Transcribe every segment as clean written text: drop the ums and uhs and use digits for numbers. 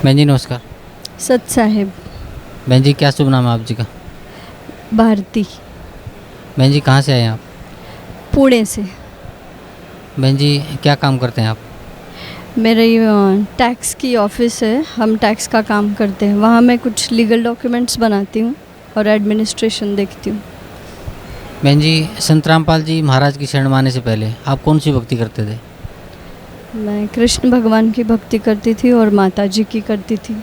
बहन जी नमस्कार। सत साहेब। बहन जी क्या शुभ नाम है आप जी का? भारती। बहन जी कहाँ से आए हैं आप? पुणे से। बहन जी क्या काम करते हैं आप? मेरी टैक्स की ऑफिस है, हम टैक्स का काम करते हैं। वहाँ मैं कुछ लीगल डॉक्यूमेंट्स बनाती हूँ और एडमिनिस्ट्रेशन देखती हूँ। बहन जी संत रामपाल जी महाराज की शरण में आने से पहले आप कौन सी भक्ति करते थे? मैं कृष्ण भगवान की भक्ति करती थी और माता जी की करती थी।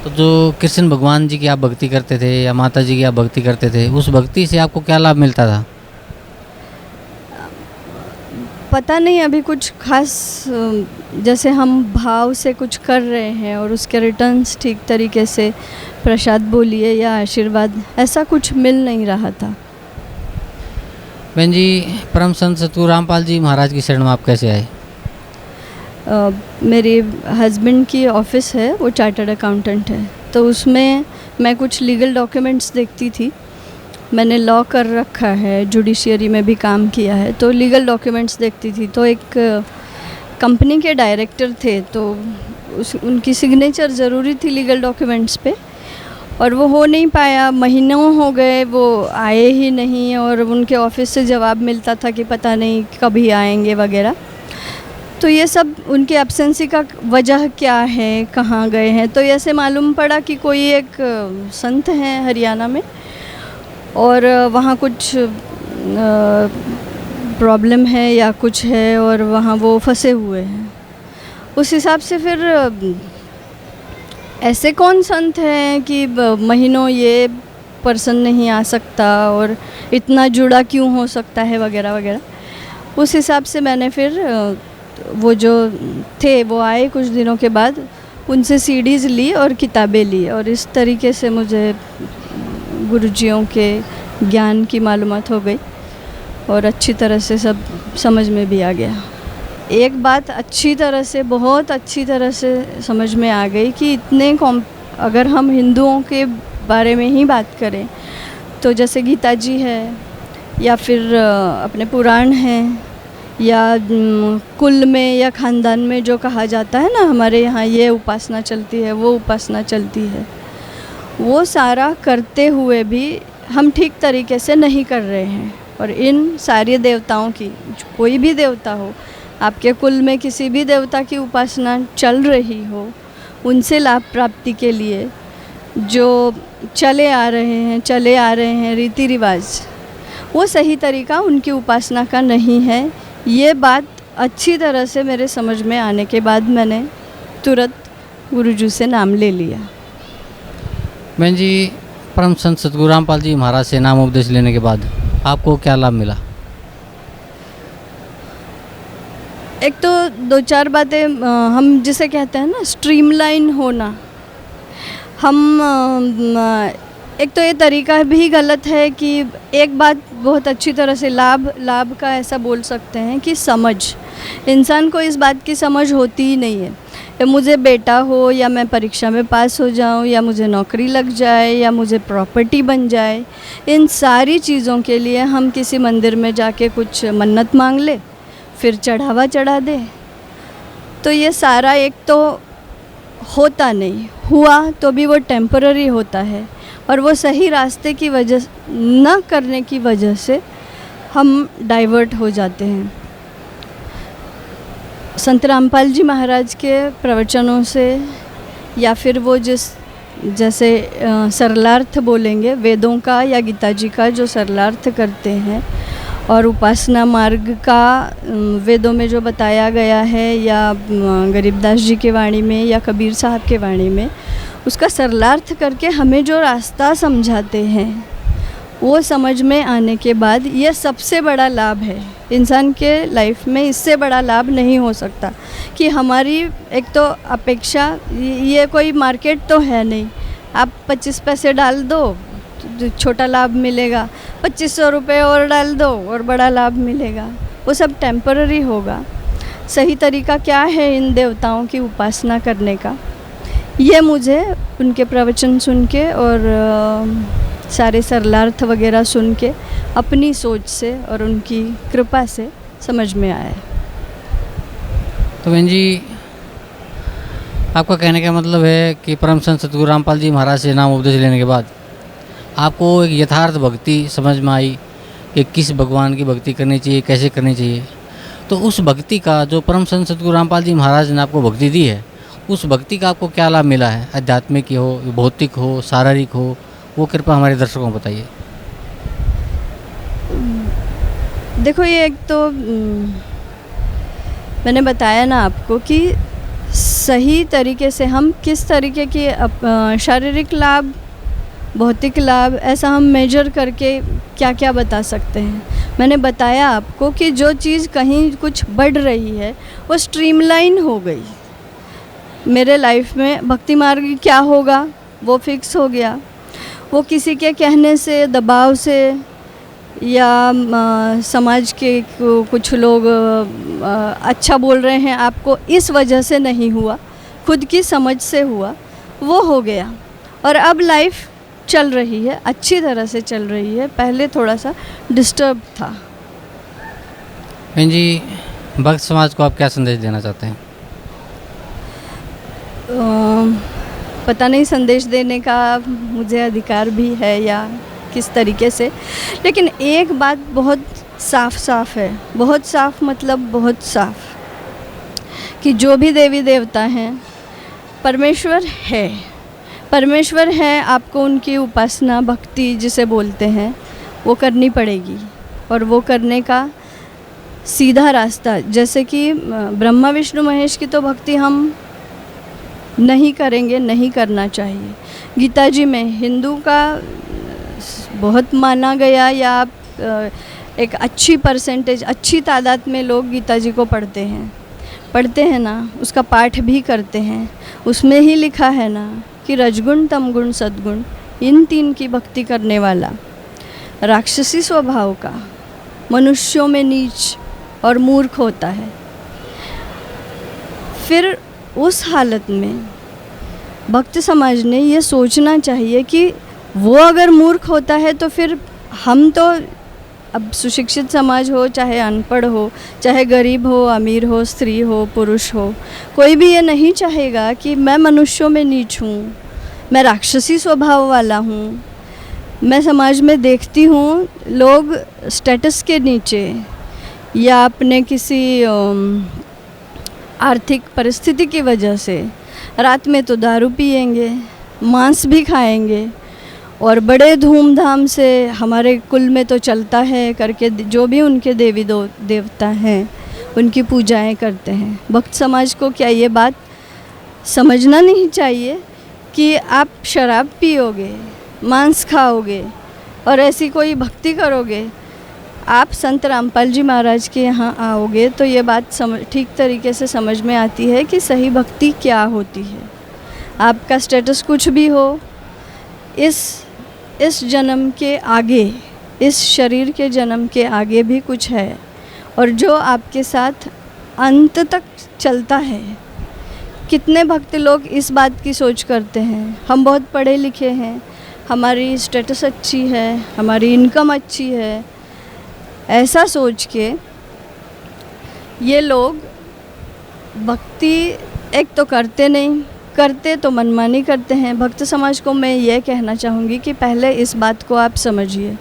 तो जो कृष्ण भगवान जी की आप भक्ति करते थे या माता जी की आप भक्ति करते थे, उस भक्ति से आपको क्या लाभ मिलता था? पता नहीं, अभी कुछ खास जैसे हम भाव से कुछ कर रहे हैं और उसके रिटर्न्स ठीक तरीके से प्रसाद बोलिए या आशीर्वाद, ऐसा कुछ मिल नहीं रहा था। बहन जी परम संत सतगुरु रामपाल जी महाराज की शरण में आप कैसे आए? मेरे हस्बैंड की ऑफिस है, वो चार्टर्ड अकाउंटेंट है, तो उसमें मैं कुछ लीगल डॉक्यूमेंट्स देखती थी। मैंने लॉ कर रखा है, जुडिशियरी में भी काम किया है, तो लीगल डॉक्यूमेंट्स देखती थी। तो एक कंपनी के डायरेक्टर थे, तो उनकी सिग्नेचर ज़रूरी थी लीगल डॉक्यूमेंट्स पे, और वो हो नहीं पाया। महीनों हो गए, वो आए ही नहीं, और उनके ऑफिस से जवाब मिलता था कि पता नहीं कभी आएंगे वगैरह। तो ये सब उनकी एब्सेंसी का वजह क्या है, कहाँ गए हैं, तो ऐसे मालूम पड़ा कि कोई एक संत हैं हरियाणा में, और वहाँ कुछ प्रॉब्लम है या कुछ है, और वहाँ वो फंसे हुए हैं। उस हिसाब से फिर ऐसे कौन संत हैं कि महीनों ये पर्सन नहीं आ सकता और इतना जुड़ा क्यों हो सकता है वगैरह वगैरह। उस हिसाब से मैंने फिर वो जो थे वो आए कुछ दिनों के बाद, उनसे सीडीज़ ली और किताबें ली, और इस तरीके से मुझे गुरुजियों के ज्ञान की मालूमात हो गई और अच्छी तरह से सब समझ में भी आ गया। एक बात अच्छी तरह से, बहुत अच्छी तरह से समझ में आ गई कि अगर हम हिंदुओं के बारे में ही बात करें तो जैसे गीता जी है, या फिर अपने पुराण हैं, या कुल में या ख़ानदान में जो कहा जाता है ना, हमारे यहाँ ये उपासना चलती है, वो उपासना चलती है, वो सारा करते हुए भी हम ठीक तरीके से नहीं कर रहे हैं। और इन सारे देवताओं की, कोई भी देवता हो, आपके कुल में किसी भी देवता की उपासना चल रही हो, उनसे लाभ प्राप्ति के लिए जो चले आ रहे हैं रीति रिवाज, वो सही तरीका उनकी उपासना का नहीं है। ये बात अच्छी तरह से मेरे समझ में आने के बाद मैंने तुरंत गुरुजी से नाम ले लिया। बहन जी परम संत सतगुरु रामपाल जी महाराज से नाम उपदेश लेने के बाद आपको क्या लाभ मिला? एक तो दो चार बातें, हम जिसे कहते हैं ना स्ट्रीमलाइन होना, एक तो ये तरीका भी गलत है कि एक बात बहुत अच्छी तरह से लाभ का ऐसा बोल सकते हैं कि समझ, इंसान को इस बात की समझ होती ही नहीं है। मुझे बेटा हो, या मैं परीक्षा में पास हो जाऊं, या मुझे नौकरी लग जाए, या मुझे प्रॉपर्टी बन जाए, इन सारी चीज़ों के लिए हम किसी मंदिर में जाके कुछ मन्नत मांग ले, फिर चढ़ावा चढ़ा दे, तो ये सारा एक तो होता नहीं, हुआ तो भी वो टेम्पररी होता है, और वो सही रास्ते की वजह न करने की वजह से हम डाइवर्ट हो जाते हैं। संत रामपाल जी महाराज के प्रवचनों से, या फिर वो जैसे सरलार्थ बोलेंगे वेदों का या गीता जी का जो सरलार्थ करते हैं, और उपासना मार्ग का वेदों में जो बताया गया है, या गरीबदास जी के वाणी में या कबीर साहब के वाणी में, उसका सरलार्थ करके हमें जो रास्ता समझाते हैं, वो समझ में आने के बाद ये सबसे बड़ा लाभ है इंसान के लाइफ में। इससे बड़ा लाभ नहीं हो सकता कि हमारी एक तो अपेक्षा, ये कोई मार्केट तो है नहीं, आप 25 पैसे डाल दो तो छोटा लाभ मिलेगा, 2500 रुपये और डाल दो और बड़ा लाभ मिलेगा, वो सब टेम्पररी होगा। सही तरीका क्या है इन देवताओं की उपासना करने का, ये मुझे उनके प्रवचन सुन के और सारे सरलार्थ वगैरह सुन के अपनी सोच से और उनकी कृपा से समझ में आया। तो बहन जी आपका कहने का मतलब है कि परम संत सतगुरु रामपाल जी महाराज से नाम उपदेश लेने के बाद आपको एक यथार्थ भक्ति समझ में आई कि किस भगवान की भक्ति करनी चाहिए, कैसे करनी चाहिए। तो उस भक्ति का जो परम संत सतगुरु रामपाल जी महाराज ने आपको भक्ति दी है, उस भक्ति का आपको क्या लाभ मिला है? आध्यात्मिक हो, भौतिक हो, शारीरिक हो, वो कृपया हमारे दर्शकों को बताइए। देखो, ये एक तो मैंने बताया ना आपको कि सही तरीके से हम किस तरीके की शारीरिक लाभ, भौतिक लाभ, ऐसा हम मेजर करके क्या क्या बता सकते हैं। मैंने बताया आपको कि जो चीज़ कहीं कुछ बढ़ रही है वो स्ट्रीमलाइन हो गई। मेरे लाइफ में भक्ति मार्ग क्या होगा वो फिक्स हो गया। वो किसी के कहने से, दबाव से, या समाज के कुछ लोग अच्छा बोल रहे हैं आपको, इस वजह से नहीं हुआ, खुद की समझ से हुआ, वो हो गया। और अब लाइफ चल रही है, अच्छी तरह से चल रही है। पहले थोड़ा सा डिस्टर्ब था। बहन जी, भक्त समाज को आप क्या संदेश देना चाहते हैं? पता नहीं संदेश देने का मुझे अधिकार भी है या किस तरीके से, लेकिन एक बात बहुत साफ साफ है, बहुत साफ मतलब बहुत साफ, कि जो भी देवी देवता हैं परमेश्वर है। परमेश्वर है, आपको उनकी उपासना, भक्ति जिसे बोलते हैं, वो करनी पड़ेगी। और वो करने का सीधा रास्ता, जैसे कि ब्रह्मा विष्णु महेश की तो भक्ति हम नहीं करेंगे, नहीं करना चाहिए। गीता जी में हिंदू का बहुत माना गया, या आप एक अच्छी परसेंटेज, अच्छी तादाद में लोग गीता जी को पढ़ते हैं ना, उसका पाठ भी करते हैं। उसमें ही लिखा है ना कि रजगुण, तमगुण, सद्गुण, इन तीन की भक्ति करने वाला राक्षसी स्वभाव का, मनुष्यों में नीच और मूर्ख होता है। फिर उस हालत में भक्त समाज ने ये सोचना चाहिए कि वो अगर मूर्ख होता है तो फिर हम तो, अब सुशिक्षित समाज हो चाहे अनपढ़ हो, चाहे गरीब हो, अमीर हो, स्त्री हो, पुरुष हो, कोई भी ये नहीं चाहेगा कि मैं मनुष्यों में नीच हूँ, मैं राक्षसी स्वभाव वाला हूँ। मैं समाज में देखती हूँ लोग स्टेटस के नीचे या अपने किसी आर्थिक परिस्थिति की वजह से रात में तो दारू पिएंगे, मांस भी खाएंगे, और बड़े धूमधाम से हमारे कुल में तो चलता है करके जो भी उनके देवी देवता हैं उनकी पूजाएं करते हैं। भक्त समाज को क्या ये बात समझना नहीं चाहिए कि आप शराब पियोगे, मांस खाओगे और ऐसी कोई भक्ति करोगे, आप संत रामपाल जी महाराज के यहाँ आओगे तो ये बात ठीक तरीके से समझ में आती है कि सही भक्ति क्या होती है। आपका स्टेटस कुछ भी हो, इस जन्म के आगे, इस शरीर के जन्म के आगे भी कुछ है, और जो आपके साथ अंत तक चलता है। कितने भक्त लोग इस बात की सोच करते हैं, हम बहुत पढ़े लिखे हैं, हमारी स्टेटस अच्छी है, हमारी इनकम अच्छी है, ऐसा सोच के ये लोग भक्ति एक तो करते नहीं, करते तो मनमानी करते हैं। भक्त समाज को मैं ये कहना चाहूँगी कि पहले इस बात को आप समझिए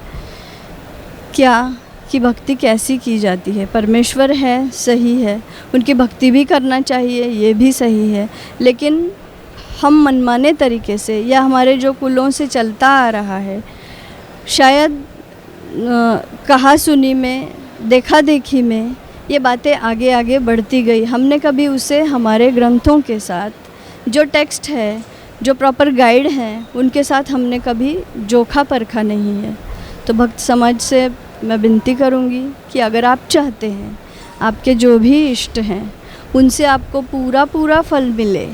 क्या कि भक्ति कैसी की जाती है। परमेश्वर है, सही है, उनकी भक्ति भी करना चाहिए, ये भी सही है, लेकिन हम मनमाने तरीके से या हमारे जो कुलों से चलता आ रहा है, शायद कहा सुनी में, देखा देखी में ये बातें आगे आगे बढ़ती गई। हमने कभी उसे हमारे ग्रंथों के साथ, जो टेक्स्ट है, जो प्रॉपर गाइड हैं, उनके साथ हमने कभी जोखा परखा नहीं है। तो भक्त समाज से मैं विनती करूंगी कि अगर आप चाहते हैं आपके जो भी इष्ट हैं उनसे आपको पूरा पूरा फल मिले,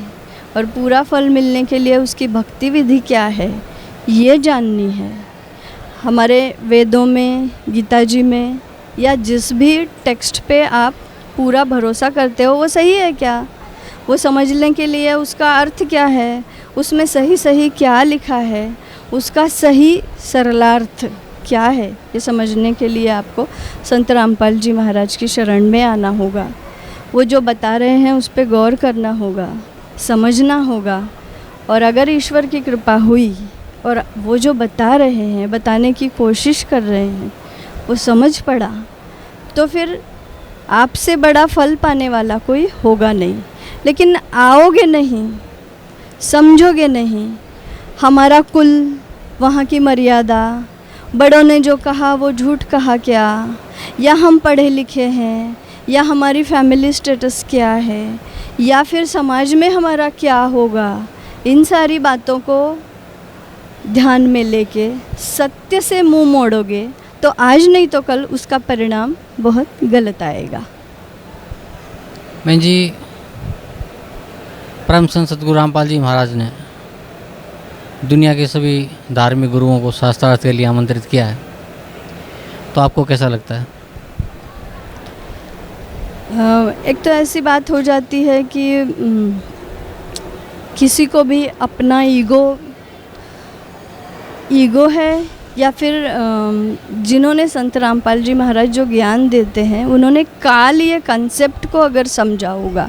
और पूरा फल मिलने के लिए उसकी भक्ति विधि क्या है ये जाननी है। हमारे वेदों में, गीता जी में, या जिस भी टेक्स्ट पे आप पूरा भरोसा करते हो वो सही है क्या, वो समझने के लिए उसका अर्थ क्या है, उसमें सही सही क्या लिखा है, उसका सही सरलार्थ क्या है, ये समझने के लिए आपको संत रामपाल जी महाराज की शरण में आना होगा। वो जो बता रहे हैं उस पर गौर करना होगा, समझना होगा। और अगर ईश्वर की कृपा हुई और वो जो बता रहे हैं, बताने की कोशिश कर रहे हैं, वो समझ पड़ा, तो फिर आपसे बड़ा फल पाने वाला कोई होगा नहीं। लेकिन आओगे नहीं, समझोगे नहीं, हमारा कुल, वहाँ की मर्यादा, बड़ों ने जो कहा वो झूठ कहा क्या, या हम पढ़े लिखे हैं, या हमारी फैमिली स्टेटस क्या है, या फिर समाज में हमारा क्या होगा, इन सारी बातों को ध्यान में लेके सत्य से मुंह मोड़ोगे तो आज नहीं तो कल उसका परिणाम बहुत गलत आएगा। बहन जी, परम संत सतगुरु रामपाल जी महाराज ने दुनिया के सभी धार्मिक गुरुओं को शास्त्रार्थ के लिए आमंत्रित किया है, तो आपको कैसा लगता है? एक तो ऐसी बात हो जाती है कि किसी को भी अपना ईगो है, या फिर जिन्होंने संत रामपाल जी महाराज जो ज्ञान देते हैं, उन्होंने काल ये कंसेप्ट को अगर समझा होगा।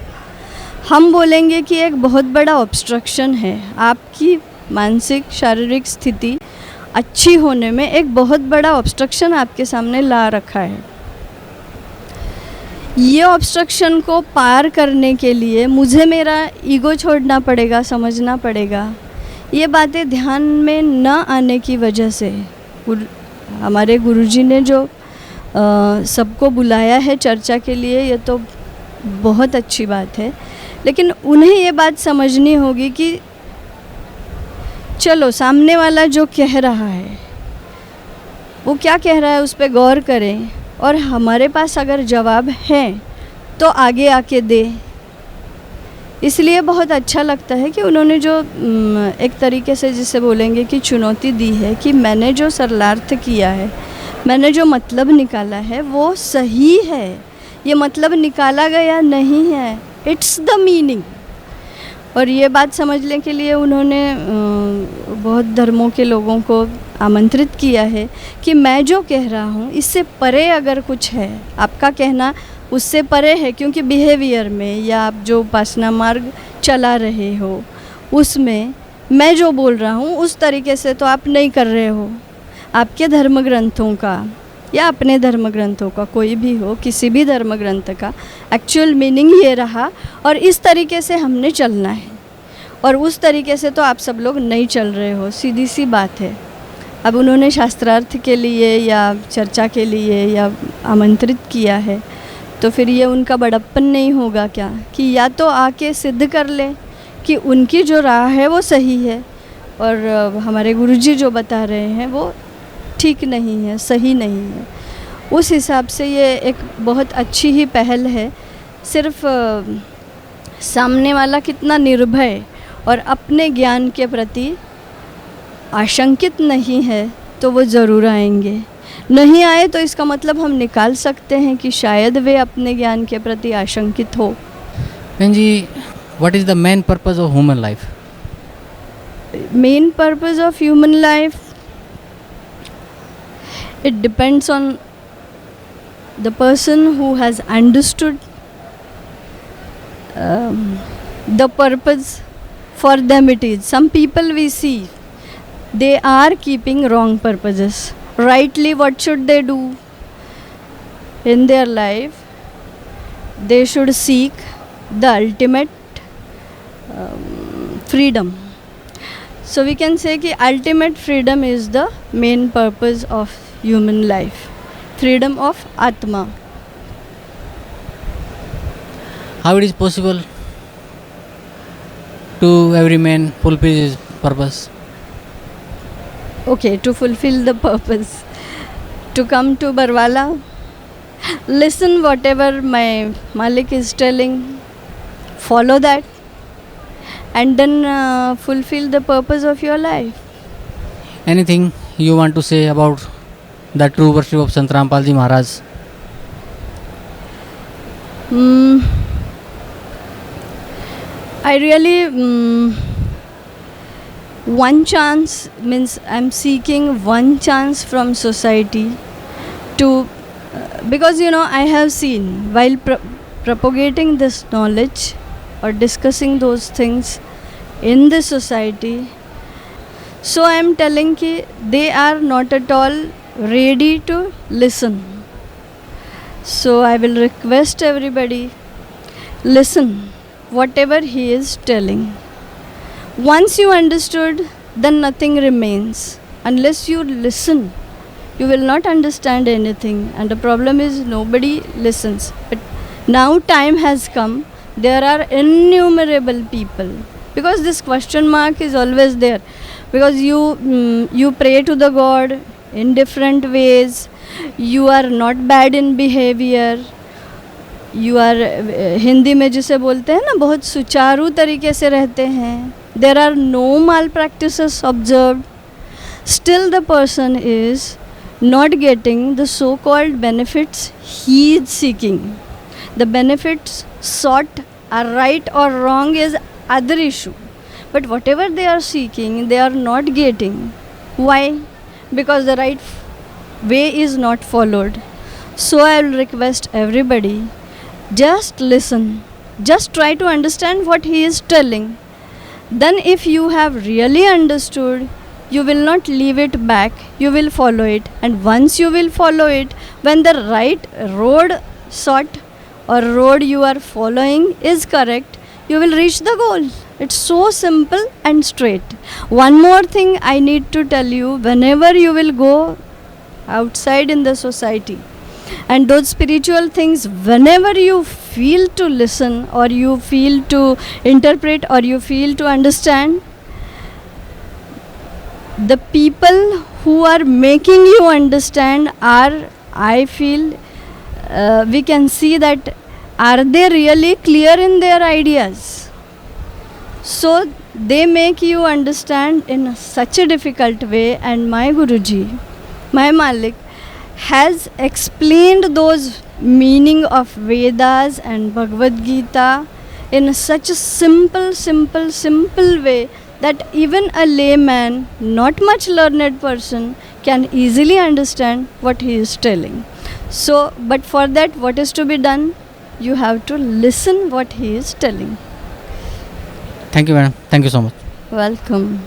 हम बोलेंगे कि एक बहुत बड़ा ऑब्स्ट्रक्शन है, आपकी मानसिक शारीरिक स्थिति अच्छी होने में एक बहुत बड़ा ऑब्स्ट्रक्शन आपके सामने ला रखा है। ये ऑब्स्ट्रक्शन को पार करने के लिए मुझे मेरा ईगो छोड़ना पड़ेगा, समझना पड़ेगा। ये बातें ध्यान में न आने की वजह से हमारे गुरुजी ने जो सबको बुलाया है चर्चा के लिए, ये तो बहुत अच्छी बात है, लेकिन उन्हें ये बात समझनी होगी कि चलो सामने वाला जो कह रहा है वो क्या कह रहा है उस पर गौर करें, और हमारे पास अगर जवाब है तो आगे आके दे। इसलिए बहुत अच्छा लगता है कि उन्होंने जो एक तरीके से जिसे बोलेंगे कि चुनौती दी है कि मैंने जो सरलार्थ किया है, मैंने जो मतलब निकाला है वो सही है, ये मतलब निकाला गया नहीं है, इट्स द मीनिंग। और ये बात समझने के लिए उन्होंने बहुत धर्मों के लोगों को आमंत्रित किया है कि मैं जो कह रहा हूँ इससे परे अगर कुछ है, आपका कहना उससे परे है, क्योंकि बिहेवियर में या आप जो उपासना मार्ग चला रहे हो उसमें मैं जो बोल रहा हूँ उस तरीके से तो आप नहीं कर रहे हो। आपके धर्म ग्रंथों का या अपने धर्म ग्रंथों का, कोई भी हो, किसी भी धर्म ग्रंथ का एक्चुअल मीनिंग ये रहा और इस तरीके से हमने चलना है, और उस तरीके से तो आप सब लोग नहीं चल रहे हो, सीधी सी बात है। अब उन्होंने शास्त्रार्थ के लिए या चर्चा के लिए या आमंत्रित किया है, तो फिर ये उनका बड़प्पन नहीं होगा क्या कि या तो आके सिद्ध कर ले कि उनकी जो राह है वो सही है और हमारे गुरुजी जो बता रहे हैं वो ठीक नहीं है, सही नहीं है। उस हिसाब से ये एक बहुत अच्छी ही पहल है। सिर्फ सामने वाला कितना निर्भय और अपने ज्ञान के प्रति आशंकित नहीं है तो वो ज़रूर आएंगे। नहीं आए तो इसका मतलब हम निकाल सकते हैं कि शायद वे अपने ज्ञान के प्रति आशंकित हो। बहन जी, what is the main purpose of human life? Main purpose of human life, it depends on the person who has understood the purpose for them it is. Some people we see, they are keeping wrong purposes. Rightly, what should they do in their life? They should seek the ultimate freedom. So we can say कि ultimate freedom is the main purpose of human life, freedom of Atma. How it is possible to every man fulfill his purpose? Okay, to fulfill the purpose, to come to Barwala, listen whatever my Malik is telling, follow that, and then fulfill the purpose of your life. Anything you want to say about the true worship of Sant Rampal Ji Maharaj? I really one chance means I'm seeking one chance from society to because I have seen while propagating this knowledge or discussing those things in the society. So I am telling ki they are not at all ready to listen. So I will request everybody, listen whatever he is telling. Once you understood, then nothing remains. Unless you listen, you will not understand anything. And the problem is nobody listens. But now time has come. There are innumerable people. Because this question mark is always there. Because you pray to the God in different ways. You are not bad in behavior. You are Hindi में जिसे बोलते हैं ना, बहुत सुचारू तरीके से रहते हैं. There are no malpractices observed. Still the person is not getting the so-called benefits he is seeking. The benefits sought are right or wrong is other issue. But whatever they are seeking, they are not getting. Why? Because the right way is not followed. So I will request everybody, just listen. Just try to understand what he is telling. Then if you have really understood, you will not leave it back, you will follow it. And once you will follow it, when the right road sought or road you are following is correct, you will reach the goal. It's so simple and straight. One more thing I need to tell you, whenever you will go outside in the society, and those spiritual things, whenever you feel to listen or you feel to interpret or you feel to understand, the people who are making you understand are, I feel, we can see that are they really clear in their ideas. So they make you understand in such a difficult way, and my Guruji, my Malik, has explained those meaning of Vedas and Bhagavad Gita in such a simple way that even a layman, not much learned person, can easily understand what he is telling. So, but for that, what is to be done? You have to listen what he is telling. Thank you, madam. Thank you so much. Welcome.